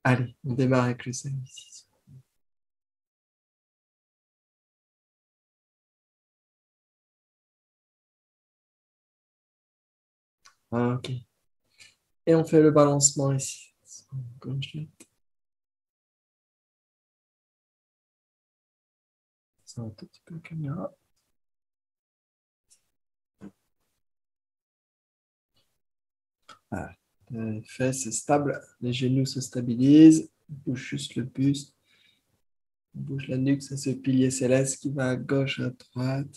Allez, on démarre avec le service. Ok. Et on fait le balancement ici. Gauche-droite. Ça un tout petit peu la caméra. Voilà. Les fesses, c'est stable. Les genoux se stabilisent. On bouge juste le buste. On bouge la nuque. C'est ce pilier céleste qui va à gauche, à droite.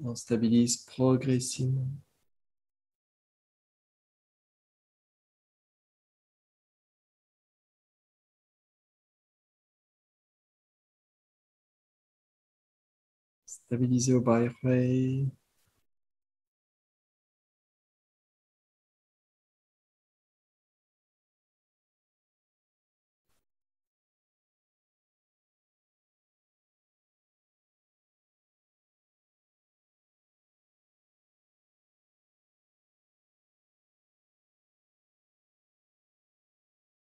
On stabilise progressivement. Stabiliser au bye.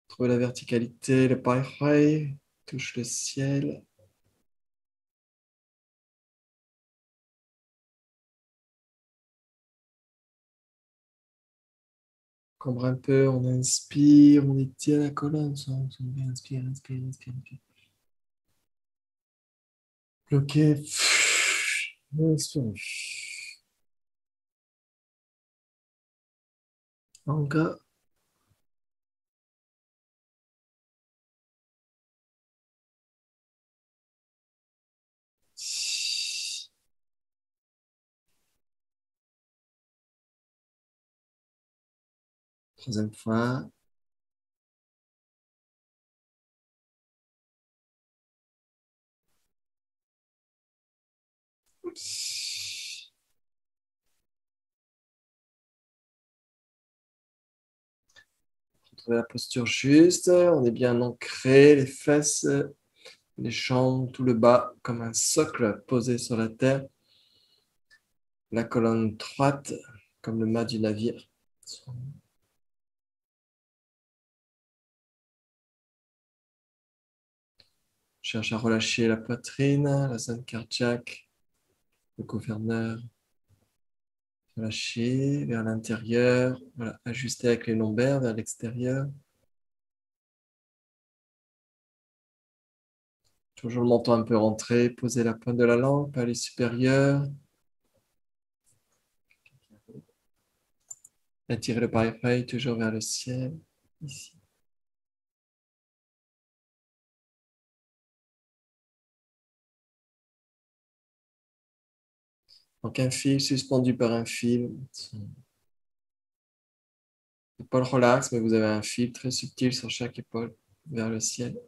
Trouver la verticalité, le bye. Touche le ciel. Cambre un peu, on inspire, on étire la colonne. Inspire, inspire, inspire, inspire. Bloqué. Inspire. Encore. Troisième fois. Retrouver la posture juste. On est bien ancré, les fesses, les jambes, tout le bas, comme un socle posé sur la terre. La colonne droite, comme le mât du navire. Cherche à relâcher la poitrine, la zone cardiaque, le gouverneur. Relâcher vers l'intérieur. Voilà, ajuster avec les lombaires vers l'extérieur. Toujours le menton un peu rentré. Poser la pointe de la langue, palais supérieur. Attirer le pari toujours vers le ciel. Ici. Donc un fil suspendu par un fil. Épaule relax, mais vous avez un fil très subtil sur chaque épaule vers le ciel.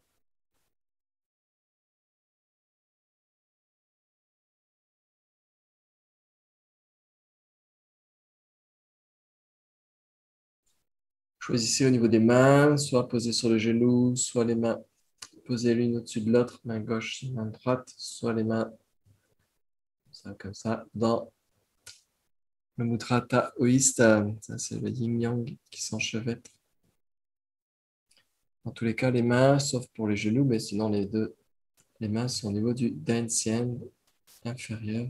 Choisissez au niveau des mains, soit posées sur le genou, soit les mains posées l'une au-dessus de l'autre, main gauche, main droite, soit les mains comme ça, dans le mudra taoïste. Ça c'est le yin-yang qui s'enchevêtre. Dans tous les cas, les mains, sauf pour les genoux, mais sinon les mains sont au niveau du dantian inférieur.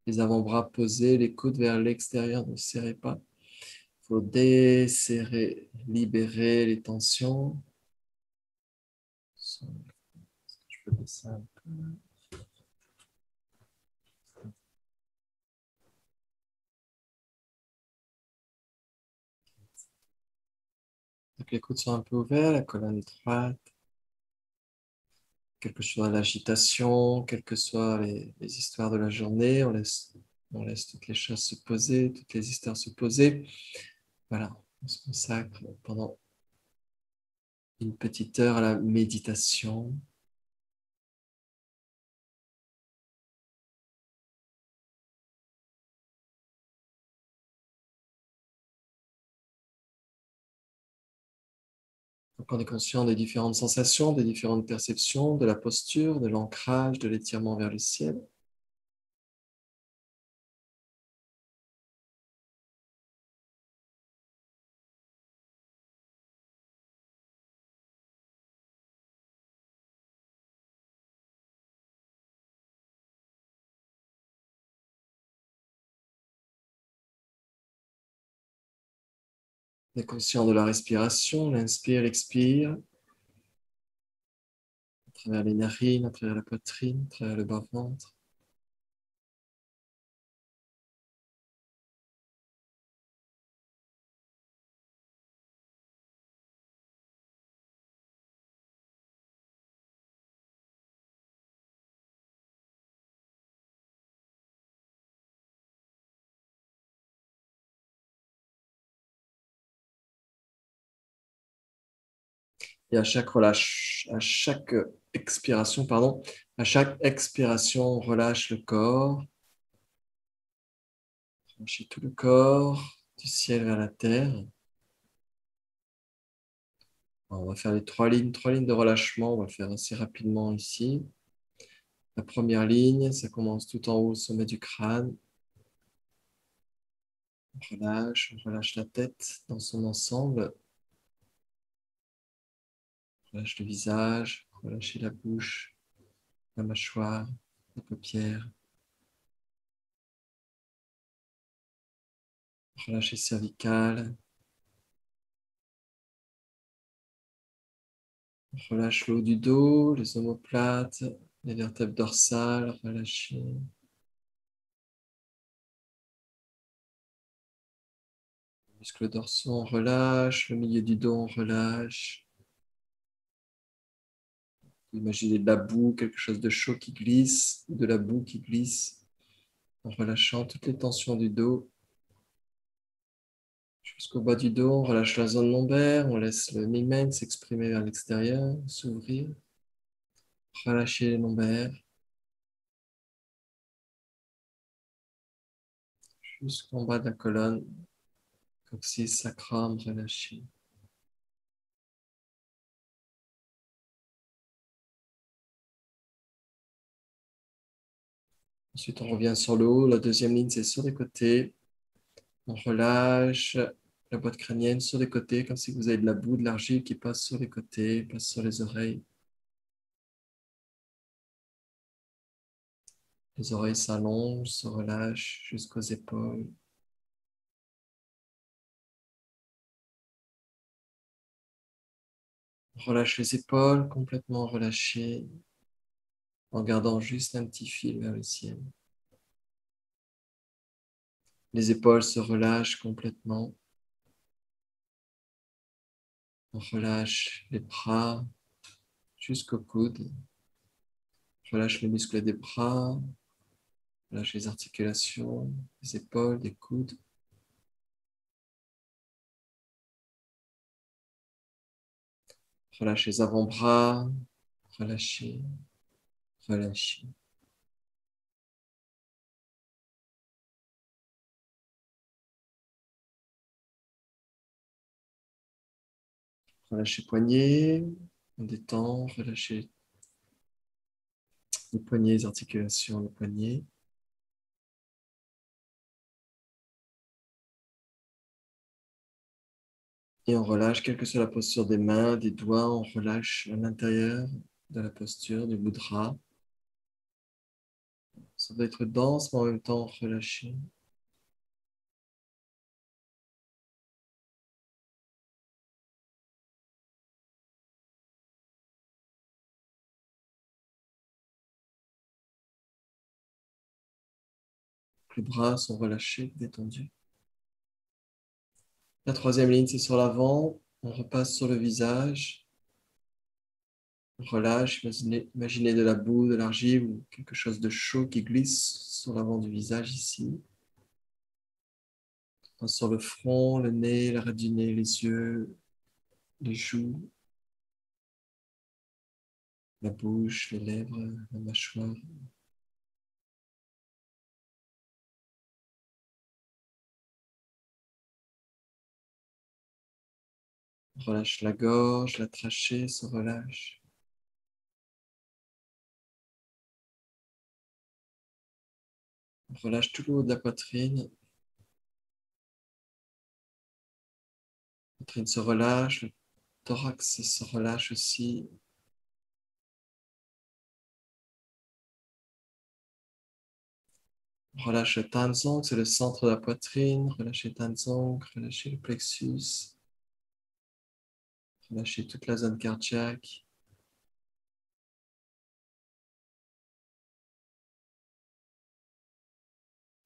Les avant-bras posés, les coudes vers l'extérieur, ne serrez pas. Il faut desserrer, libérer les tensions. Je peux baisser un peu. Donc les coudes sont un peu ouverts, la colonne droite. Quelle que soit l'agitation, quelles que soient les histoires de la journée, on laisse toutes les choses se poser, toutes les histoires se poser. Voilà, on se consacre pendant une petite heure à la méditation. Donc on est conscient des différentes sensations, des différentes perceptions, de la posture, de l'ancrage, de l'étirement vers le ciel. On est conscient de la respiration, l'inspire, l'expire, à travers les narines, à travers la poitrine, à travers le bas-ventre. Et à chaque expiration, on relâche le corps, franchit tout le corps, du ciel vers la terre. Alors, on va faire les trois lignes de relâchement. On va le faire assez rapidement ici. La première ligne, ça commence tout en haut, au sommet du crâne. On relâche la tête dans son ensemble. On relâche le visage, relâchez la bouche, la mâchoire, les paupières. Relâchez cervicale. On relâche le haut du dos, les omoplates, les vertèbres dorsales, relâchez. Les muscles dorsaux, on relâche. Le milieu du dos, on relâche. Imaginez de la boue, quelque chose de chaud qui glisse, de la boue qui glisse, en relâchant toutes les tensions du dos. Jusqu'au bas du dos, on relâche la zone lombaire, on laisse le mi-main s'exprimer vers l'extérieur, s'ouvrir. Relâchez les lombaires. Jusqu'en bas de la colonne, coccyx, sacrum, relâchez. Ensuite, on revient sur le haut. La deuxième ligne, c'est sur les côtés. On relâche la boîte crânienne sur les côtés, comme si vous avez de la boue, de l'argile qui passe sur les côtés, passe sur les oreilles. Les oreilles s'allongent, se relâchent jusqu'aux épaules. On relâche les épaules, complètement relâchées, en gardant juste un petit fil vers le ciel. Les épaules se relâchent complètement. On relâche les bras jusqu'au coude. On relâche les muscles des bras. On relâche les articulations, des épaules, des coudes. Relâche les avant-bras. Relâchez, relâchez. Relâchez les poignets. On détend. Relâchez les poignets, les articulations, les poignets. Et on relâche, quelle que soit la posture des mains, des doigts, on relâche à l'intérieur de la posture, du mudra. Ça doit être dense, mais en même temps relâché. Les bras sont relâchés, détendus. La troisième ligne, c'est sur l'avant. On repasse sur le visage. On relâche, imaginez de la boue, de l'argile ou quelque chose de chaud qui glisse sur l'avant du visage ici. Sur le front, le nez, l'arrêt du nez, les yeux, les joues, la bouche, les lèvres, la mâchoire. On relâche la gorge, la trachée se relâche. On relâche tout le haut de la poitrine. La poitrine se relâche, le thorax se relâche aussi. On relâche le Tanzong, c'est le centre de la poitrine. Relâchez le Tanzong, relâchez le plexus. Relâchez toute la zone cardiaque.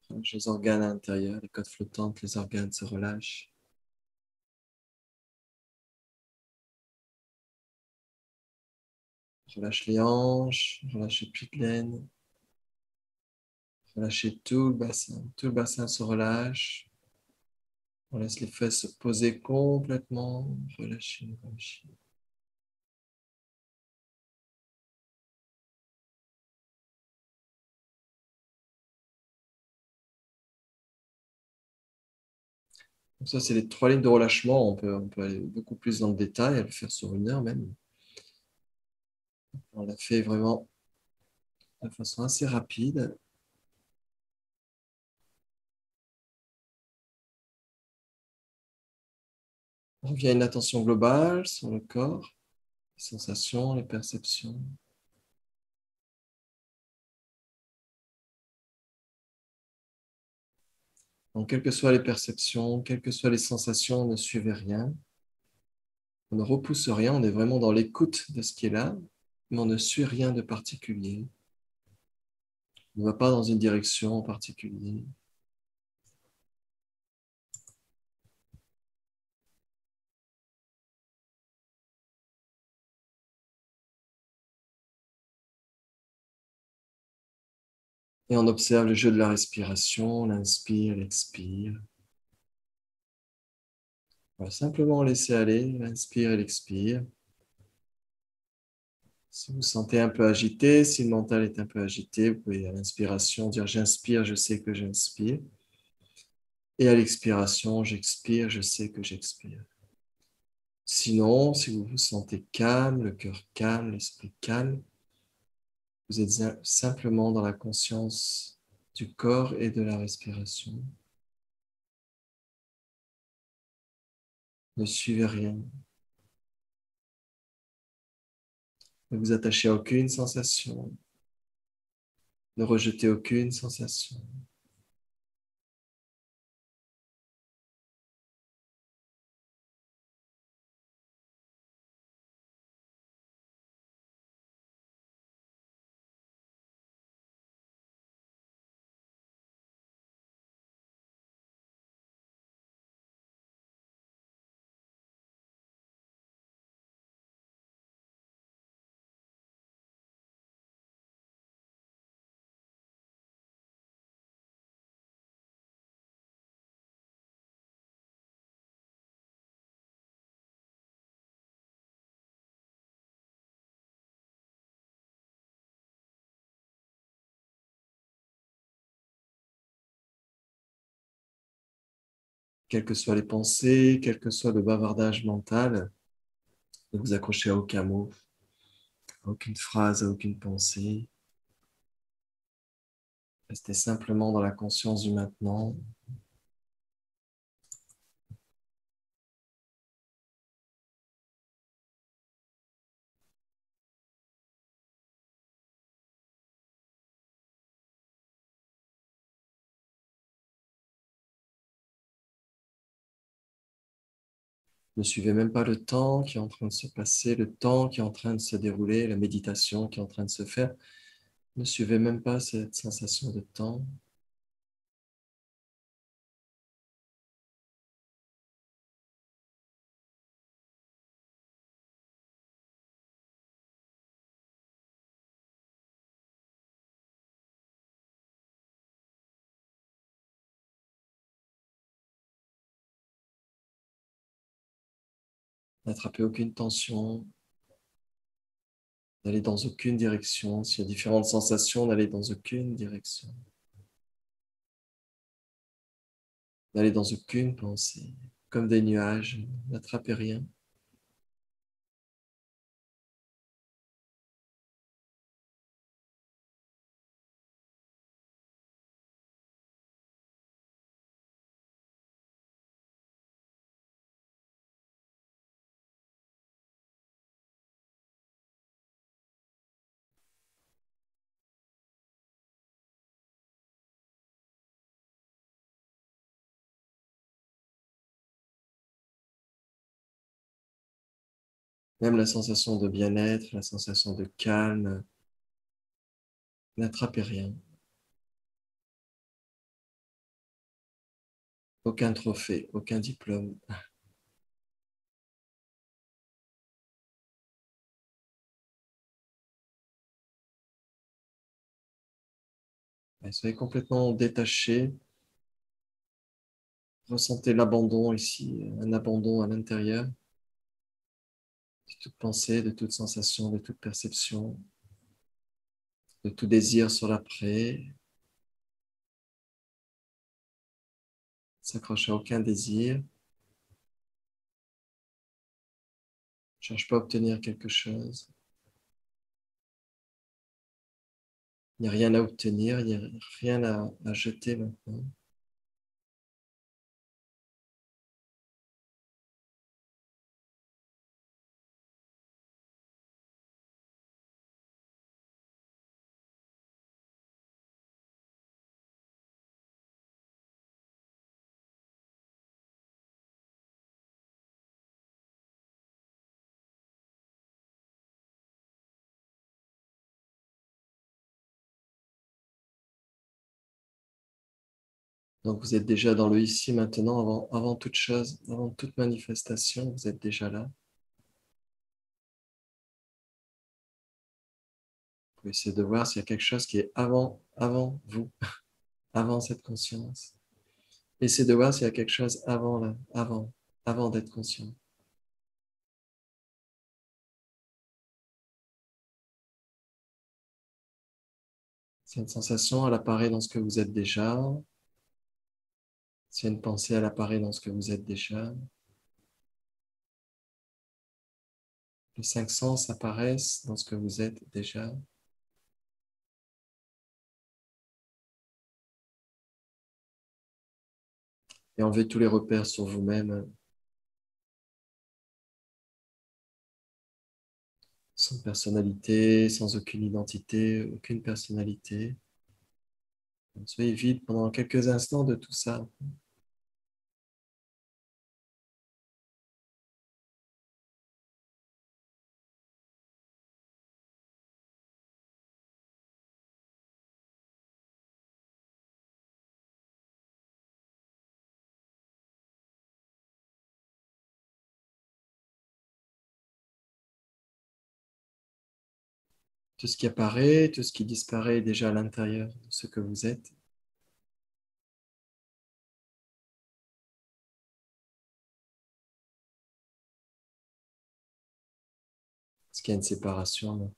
Relâchez les organes à l'intérieur, les côtes flottantes, les organes se relâchent. Relâche les hanches, relâche les plis de laine. Relâchez tout le bassin. Tout le bassin se relâche. On laisse les fesses se poser complètement. Relâchez, relâchez. Donc ça, c'est les 3 lignes de relâchement. On peut aller beaucoup plus dans le détail, à le faire sur 1 heure même. On l'a fait vraiment de façon assez rapide. On revient à une attention globale sur le corps, les sensations, les perceptions. Donc, quelles que soient les perceptions, quelles que soient les sensations, ne suivez rien. On ne repousse rien, on est vraiment dans l'écoute de ce qui est là, mais on ne suit rien de particulier. On ne va pas dans une direction en particulier. Et on observe le jeu de la respiration, on inspire, l'expire. On va simplement laisser aller, l'inspire et l'expire. Si vous vous sentez un peu agité, si le mental est un peu agité, vous pouvez à l'inspiration dire j'inspire, je sais que j'inspire. Et à l'expiration, j'expire, je sais que j'expire. Sinon, si vous vous sentez calme, le cœur calme, l'esprit calme, vous êtes simplement dans la conscience du corps et de la respiration. Ne suivez rien. Ne vous attachez à aucune sensation. Ne rejetez aucune sensation. Quelles que soient les pensées, quel que soit le bavardage mental, ne vous accrochez à aucun mot, à aucune phrase, à aucune pensée. Restez simplement dans la conscience du maintenant. Ne suivez même pas le temps qui est en train de se passer, le temps qui est en train de se dérouler, la méditation qui est en train de se faire. Ne suivez même pas cette sensation de temps. N'attrapez aucune tension, n'allez dans aucune direction. S'il y a différentes sensations, n'allez dans aucune direction. N'allez dans aucune pensée. Comme des nuages, n'attrapez rien. Même la sensation de bien-être, la sensation de calme, n'attrapez rien. Aucun trophée, aucun diplôme. Soyez complètement détaché. Ressentez l'abandon ici, un abandon à l'intérieur de toute pensée, de toute sensation, de toute perception, de tout désir sur l'après. S'accroche à aucun désir. Ne cherche pas à obtenir quelque chose. Il n'y a rien à obtenir, il n'y a rien à jeter maintenant. Donc vous êtes déjà dans le ici maintenant, avant toute chose, avant toute manifestation, vous êtes déjà là. Vous pouvez essayer de voir s'il y a quelque chose qui est avant vous, avant cette conscience. Essayez de voir s'il y a quelque chose avant là, avant d'être conscient. C'est une sensation, elle apparaît dans ce que vous êtes déjà. C'est une pensée, elle apparaît dans ce que vous êtes déjà. Les cinq sens apparaissent dans ce que vous êtes déjà. Et enlevez tous les repères sur vous-même, sans personnalité, sans aucune identité, aucune personnalité. Soyez vide pendant quelques instants de tout ça. Tout ce qui apparaît, tout ce qui disparaît est déjà à l'intérieur de ce que vous êtes. Est-ce qu'il y a une séparation?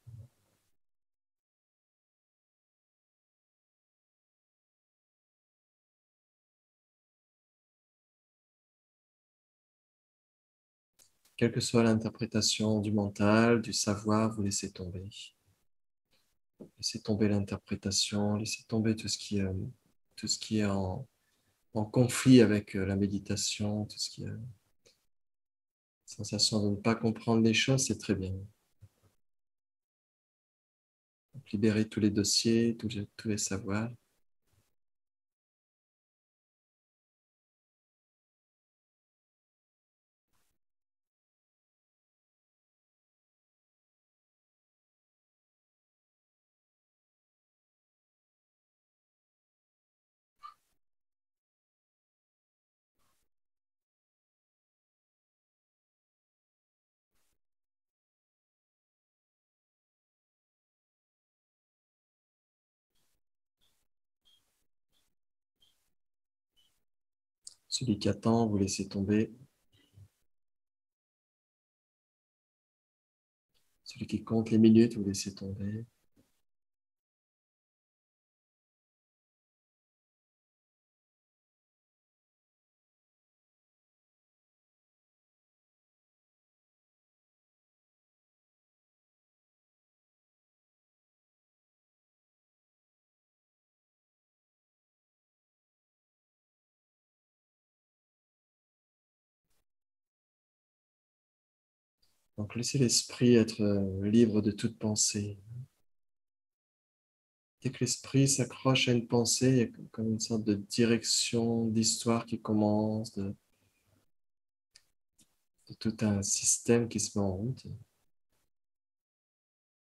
Quelle que soit l'interprétation du mental, du savoir, vous laissez tomber. Laissez tomber l'interprétation, laissez tomber tout ce qui est en conflit avec la méditation, tout ce qui est sensation de ne pas comprendre les choses, c'est très bien. Donc, libérez tous les dossiers, tous les savoirs. Celui qui attend, vous laissez tomber. Celui qui compte les minutes, vous laissez tomber. Donc, laissez l'esprit être libre de toute pensée. Dès que l'esprit s'accroche à une pensée, il y a comme une sorte de direction d'histoire qui commence, de tout un système qui se met en route.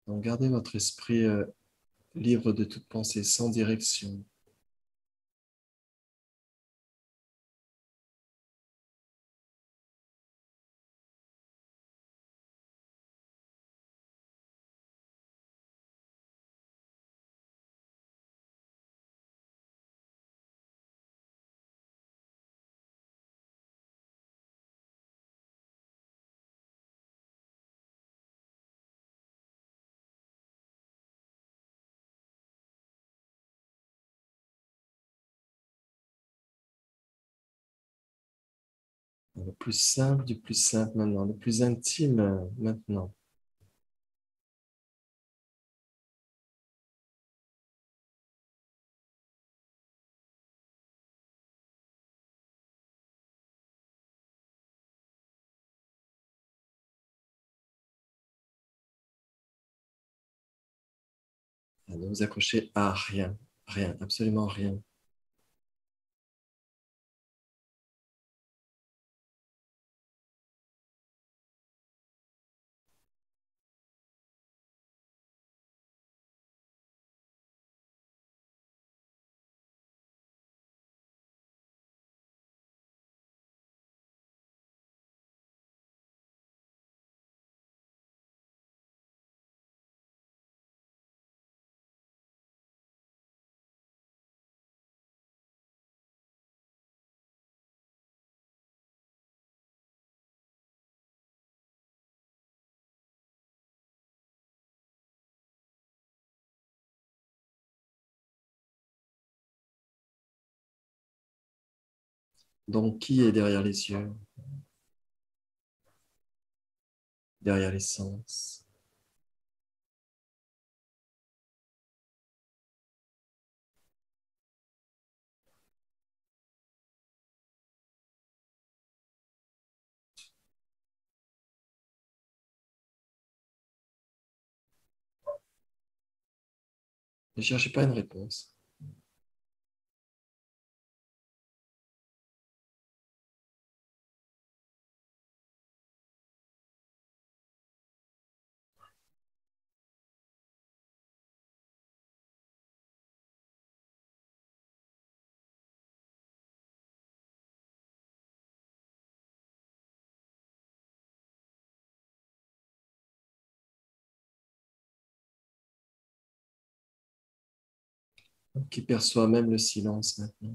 Donc, gardez votre esprit libre de toute pensée, sans direction. Le plus simple du plus simple maintenant, le plus intime maintenant. Ne vous accrochez à rien, rien, absolument rien. Donc, qui est derrière les yeux, derrière les sens? Ne cherchez pas une réponse. Qui perçoit même le silence maintenant.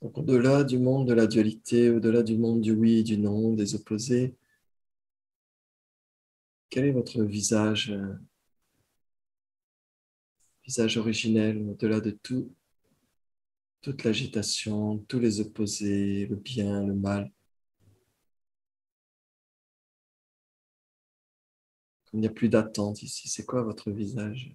Donc, au-delà du monde de la dualité, au-delà du monde du oui et du non, des opposés, quel est votre visage, visage originel, au-delà de tout, toute l'agitation, tous les opposés, le bien, le mal? Comme il n'y a plus d'attente ici, c'est quoi votre visage?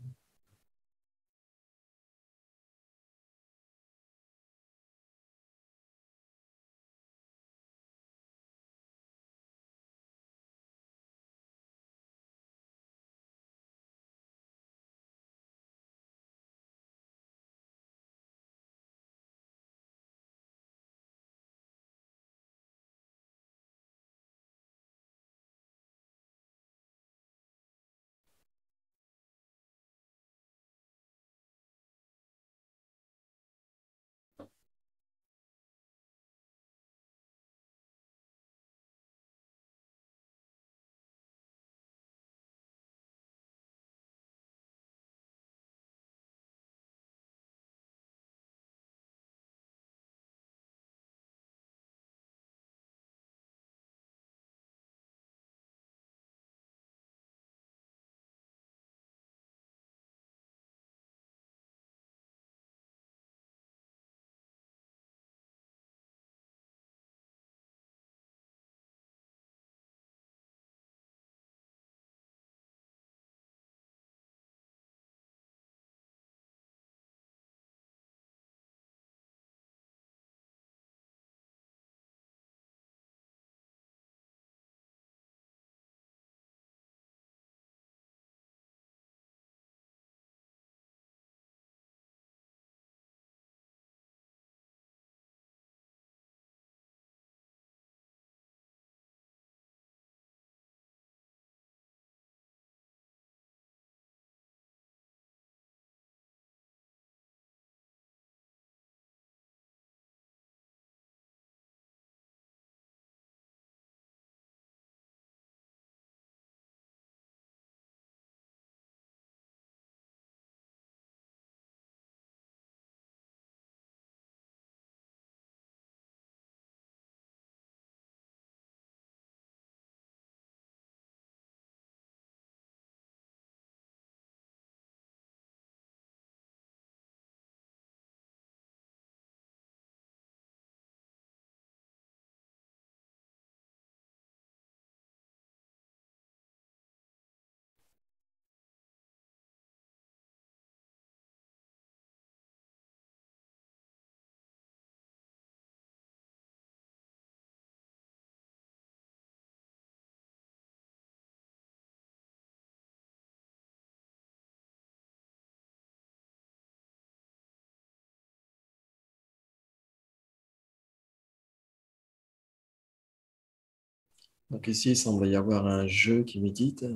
Donc ici, il semble y avoir un jeu qui médite.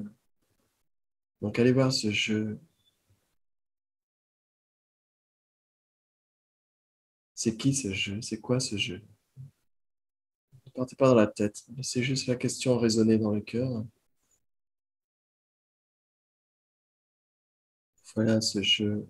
Donc allez voir ce jeu. C'est qui ce jeu? C'est quoi ce jeu? Ne partez pas dans la tête. Laissez juste la question résonner dans le cœur. Voilà ce jeu.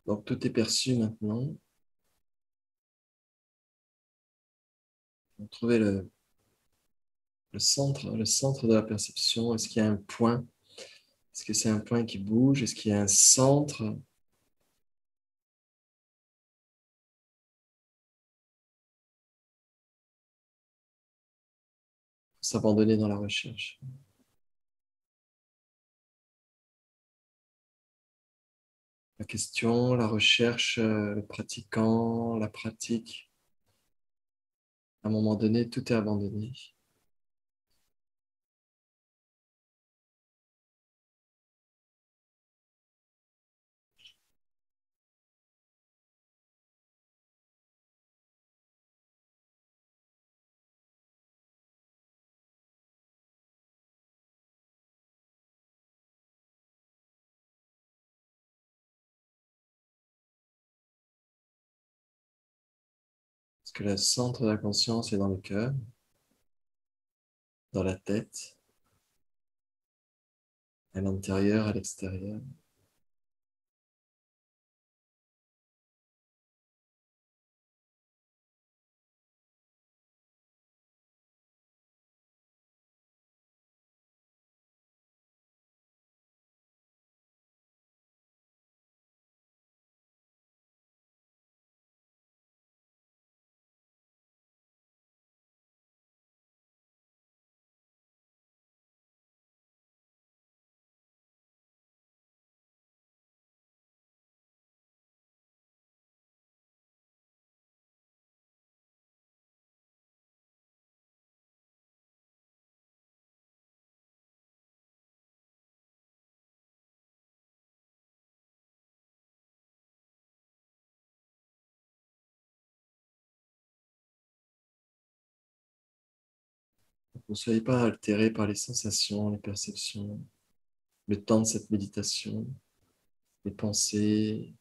Donc, tout est perçu maintenant. On va trouver le centre de la perception. Est-ce qu'il y a un point? Est-ce que c'est un point qui bouge? Est-ce qu'il y a un centre? S'abandonner dans la recherche. La question, la recherche, le pratiquant, la pratique. À un moment donné, tout est abandonné. Parce que le centre de la conscience est dans le cœur, dans la tête, à l'intérieur, à l'extérieur. Ne soyez pas altérés par les sensations, les perceptions, le temps de cette méditation, les pensées.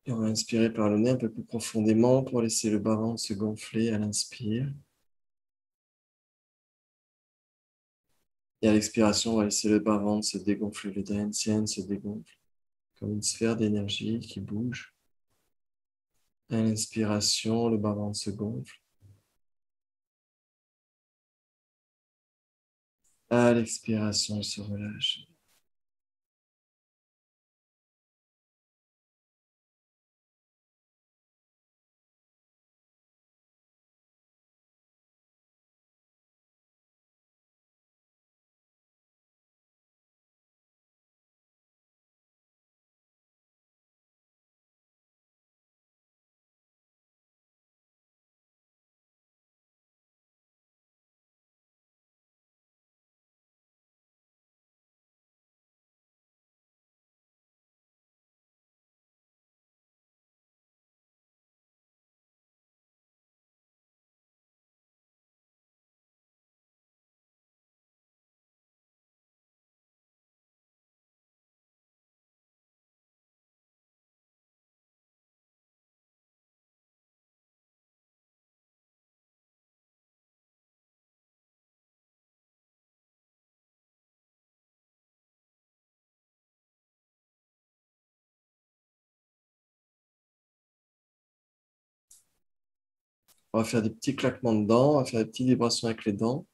Et on va inspirer par le nez un peu plus profondément pour laisser le bas-ventre se gonfler à l'inspire. Et à l'expiration, on va laisser le bas-ventre se dégonfler, le dantian se dégonfle comme une sphère d'énergie qui bouge. À l'inspiration, le bas-ventre se gonfle. À l'expiration, il se relâche. On va faire des petits claquements de dents, on va faire des petites vibrations avec les dents.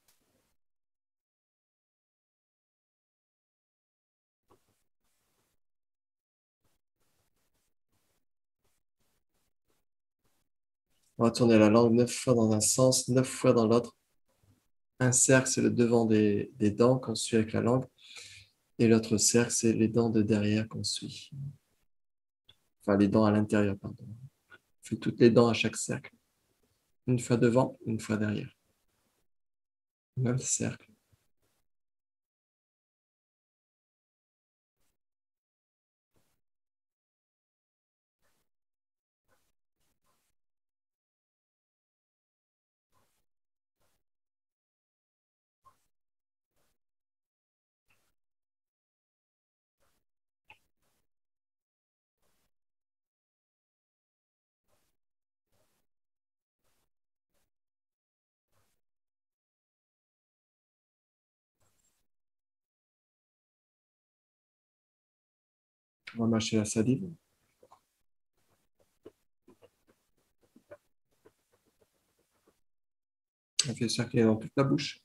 On va tourner la langue 9 fois dans un sens, 9 fois dans l'autre. Un cercle, c'est le devant des dents qu'on suit avec la langue. Et l'autre cercle, c'est les dents de derrière qu'on suit. Enfin, les dents à l'intérieur, pardon. On fait toutes les dents à chaque cercle. Une fois devant, une fois derrière. Même cercle. On va mâcher la salive. On fait circuler dans toute la bouche.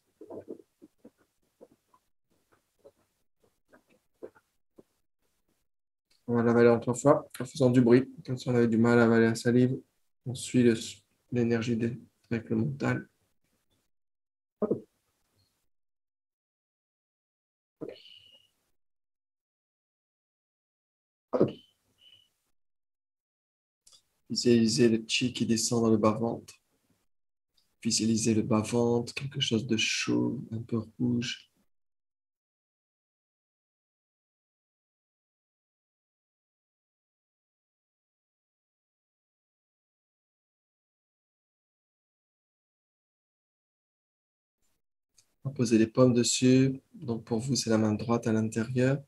On va l'avaler en 3 fois en faisant du bruit. Comme si on avait du mal à avaler la salive, on suit l'énergie avec le mental. Visualisez le chi qui descend dans le bas-ventre. Visualisez le bas-ventre, quelque chose de chaud, un peu rouge. On va poser les paumes dessus. Donc pour vous, c'est la main droite à l'intérieur.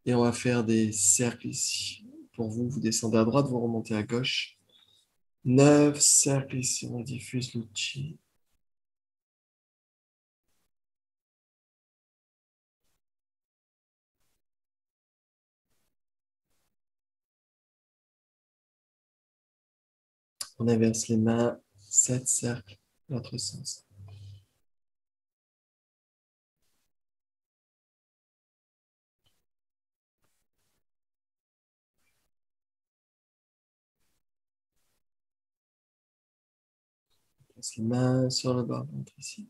Et on va faire des cercles ici. Pour vous, vous descendez à droite, vous remontez à gauche. 9 cercles ici, on diffuse le chi. On inverse les mains, 7 cercles, l'autre sens. On place les mains sur le bas-ventre ici.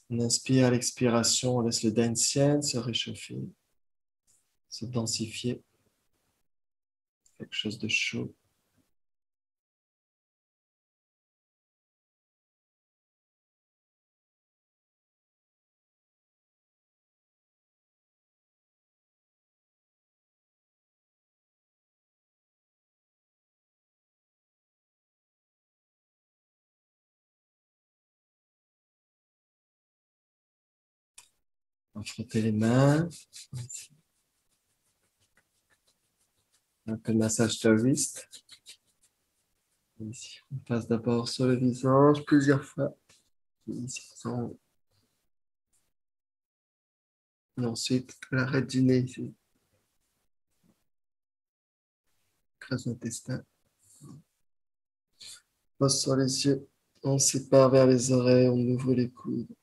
On inspire à l'expiration, on laisse le dantian se réchauffer, se densifier. Quelque chose de chaud. On va frotter les mains. Un peu de massage taoïste. Ici, on passe d'abord sur le visage plusieurs fois. Ici, et ensuite, l'arrêt du nez ici. Crase l'intestin. Passe sur les yeux. On sépare vers les oreilles, on ouvre les coudes.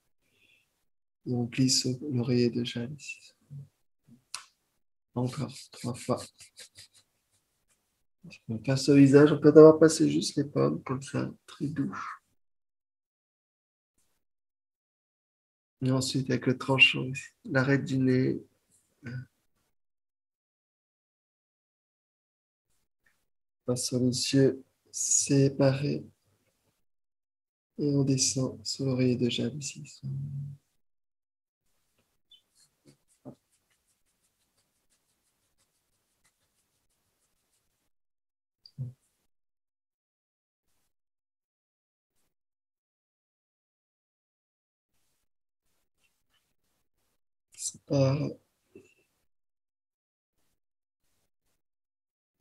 Et on glisse l'oreiller de Jade ici. Encore 3 fois. On passe au visage. On peut d'abord passer juste les pommes, comme ça, très doux. Et ensuite, avec le tranchant ici, l'arrêt du nez. Passe sur les yeux séparés. Et on descend sur l'oreiller de Jade ici. Sépare.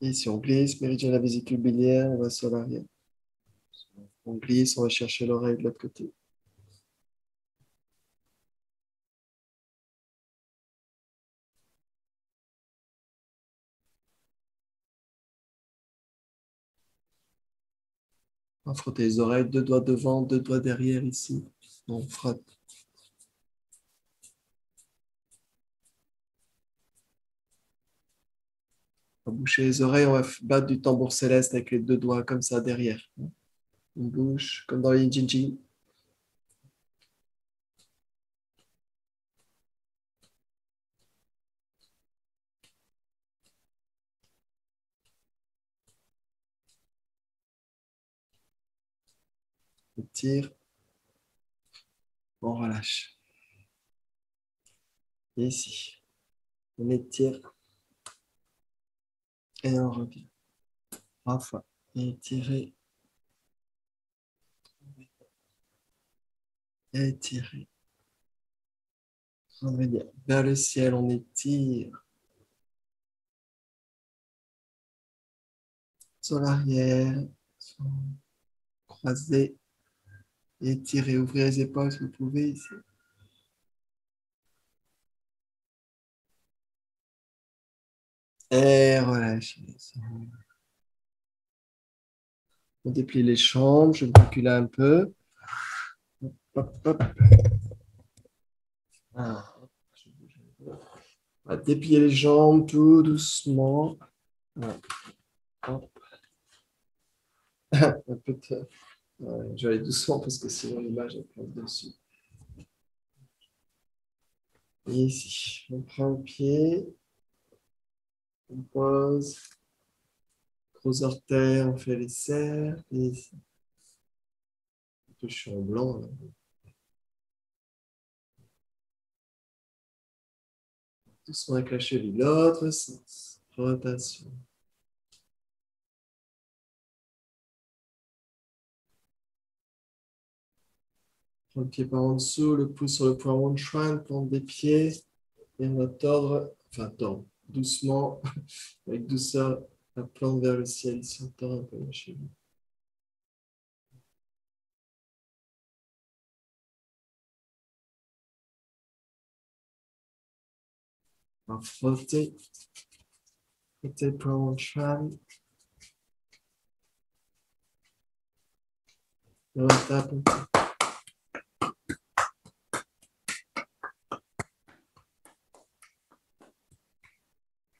Et si on glisse, méridien de la vésicule biliaire, on va sur l'arrière. On glisse, on va chercher l'oreille de l'autre côté. On va frotter les oreilles, 2 doigts devant, 2 doigts derrière ici. On frotte. On va boucher les oreilles, on va battre du tambour céleste avec les deux doigts comme ça derrière. On bouge comme dans les Jinji. On tire, on relâche. Et ici, on étire et on revient. 3 fois. Étirer, étirer. Revenir vers le ciel, on étire. Sur l'arrière, croiser, étirer, ouvrez les épaules si vous pouvez ici. Et relâchez. On déplie les jambes, je vais reculer un peu. Hop, hop. Ah. On va déplier les jambes tout doucement. Ouais. Hop. Un peu de... ouais, je vais aller doucement parce que sinon l'image est pleine dessus. Et ici, on prend le pied, on pose, gros orteils, on fait les cercles. Et ici. Je suis en blanc. Là. Doucement avec la cheville, l'autre sens. Rotation. Prends le pied par en dessous, le pouce sur le point One Shrine, plante des pieds. Et on va tordre, enfin tordre, doucement, avec douceur, la plante vers le ciel. Ici, on tord un peu la cheville. On va frotter. Frotter le point One Shrine. Et on tape un peu.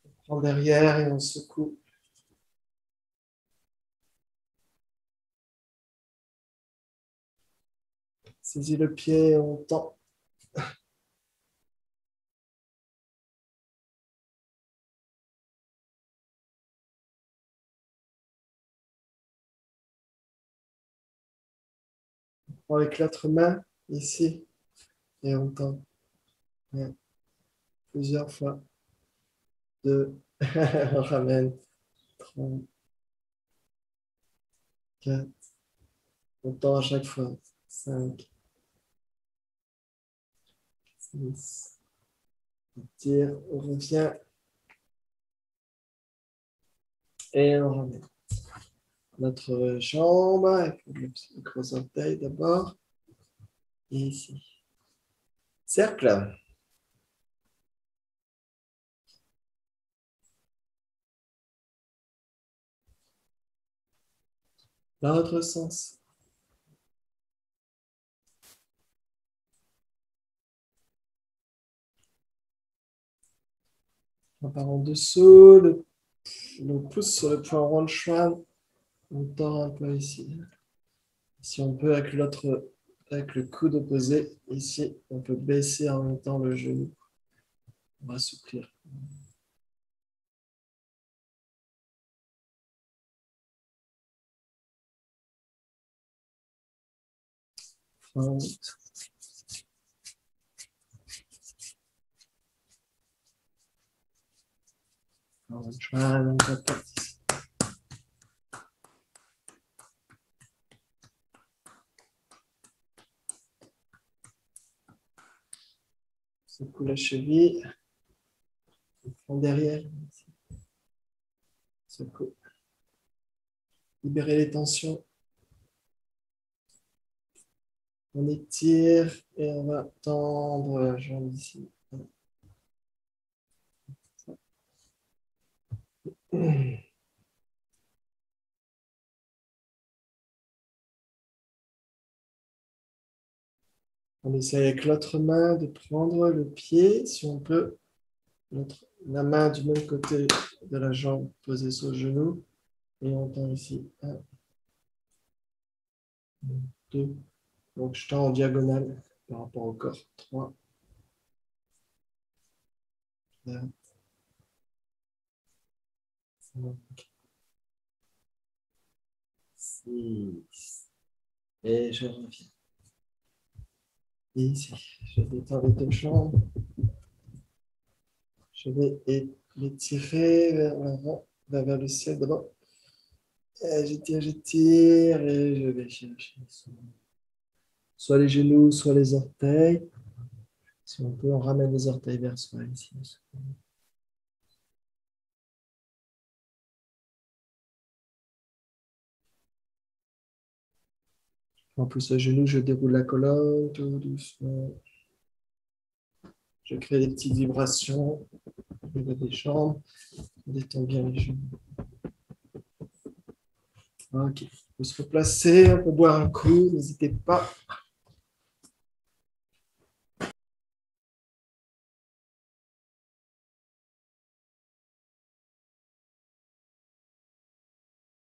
On prend derrière et on secoue. Saisis le pied et on tend. On prend avec l'autre main, ici, et on tend. Ouais. Plusieurs fois. 2. On ramène. 3, 4. On tend à chaque fois. 5, 6. On tire, on revient. Et on ramène. Notre jambe avec le gros orteil d'abord. Et ici. Cercle. L'autre sens. On part en dessous. Le pouce sur le point One Shrine. On tord un peu ici. Si on peut, avec l'autre, avec le coude opposé, ici, on peut baisser en même temps le genou. On va assouplir. On try, on va partir. Secoue la cheville. On prend derrière. Secoue. Libérez les tensions. On étire et on va tendre la jambe ici. On essaie avec l'autre main de prendre le pied, si on peut, la main du même côté de la jambe posée sur le genou. Et on tend ici. 1, 2. Donc, je tends en diagonale par rapport au corps. 3, 4, 5, 6. Et je reviens. Et ici, je détends les deux jambes. Je vais l'étirer vers l'avant, vers le ciel d'abord. J'étire et je vais chercher soit les genoux, soit les orteils. Si on peut, on ramène les orteils vers soi ici. En plus, le genou, je déroule la colonne tout doucement. Je crée des petites vibrations au niveau des jambes. Détends bien les genoux. Ok. On peut se replacer, on peut boire un coup, n'hésitez pas.